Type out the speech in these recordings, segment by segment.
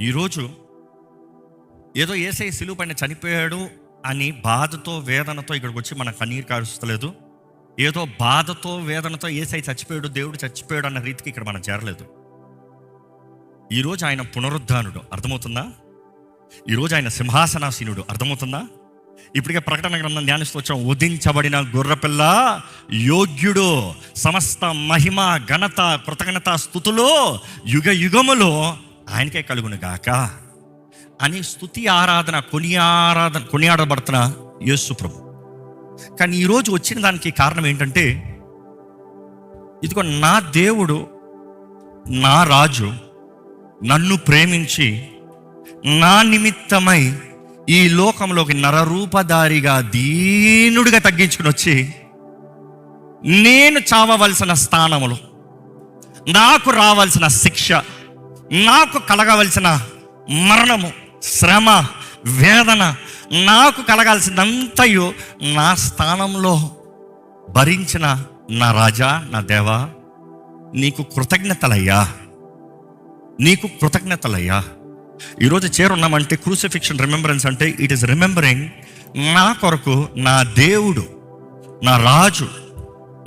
ఈరోజు ఏదో యేసయ్య సిలువ పైన చనిపోయాడు అని బాధతో వేదనతో ఇక్కడికి వచ్చి మన కన్నీరు కారుస్తలేదు. ఏదో బాధతో వేదనతో యేసయ్య చచ్చిపోయాడు, దేవుడు చచ్చిపోయాడు అన్న రీతికి ఇక్కడ మనం చేరలేదు. ఈరోజు ఆయన పునరుద్ధానుడు, అర్థమవుతుందా? ఈరోజు ఆయన సింహాసనాసీనుడు, అర్థమవుతుందా? ఇప్పటికే ప్రకటన గ్రంథం ధ్యానిస్తూ వచ్చాం. ఉదించబడిన గొర్రెపిల్ల యోగ్యుడు, సమస్త మహిమ ఘనత కృతజ్ఞత స్తుతులు యుగ యుగములో ఆయనకే కలుగును గాక అని స్తుతి ఆరాధన కొనియాడబడుతున్న యేసు ప్రభు. కానీ ఈరోజు వచ్చిన దానికి కారణం ఏంటంటే, ఇదిగో నా దేవుడు, నా రాజు నన్ను ప్రేమించి నా నిమిత్తమై ఈ లోకంలోకి నరరూపధారిగా దీనుడిగా తగ్గించుకుని వచ్చి, నేను చావవలసిన స్థానములో, నాకు రావాల్సిన శిక్ష, నాకు కలగవలసిన మరణము, శ్రమ, వేదన, నాకు కలగాల్సినంతయు నా స్థానంలో భరించిన నా రాజా, నా దేవా, నీకు కృతజ్ఞతలయ్యా, నీకు కృతజ్ఞతలయ్యా. ఈరోజు చేరున్నామంటే క్రూసిఫిక్షన్ రిమెంబరెన్స్ అంటే ఇట్ ఈస్ రిమెంబరింగ్ నా కొరకు నా దేవుడు, నా రాజు,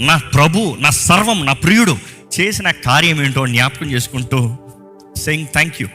నా ప్రభు, నా సర్వం, నా ప్రియుడు చేసిన కార్యం ఏంటో జ్ఞాపకం చేసుకుంటూ సెయింగ్ థ్యాంక్ యూ.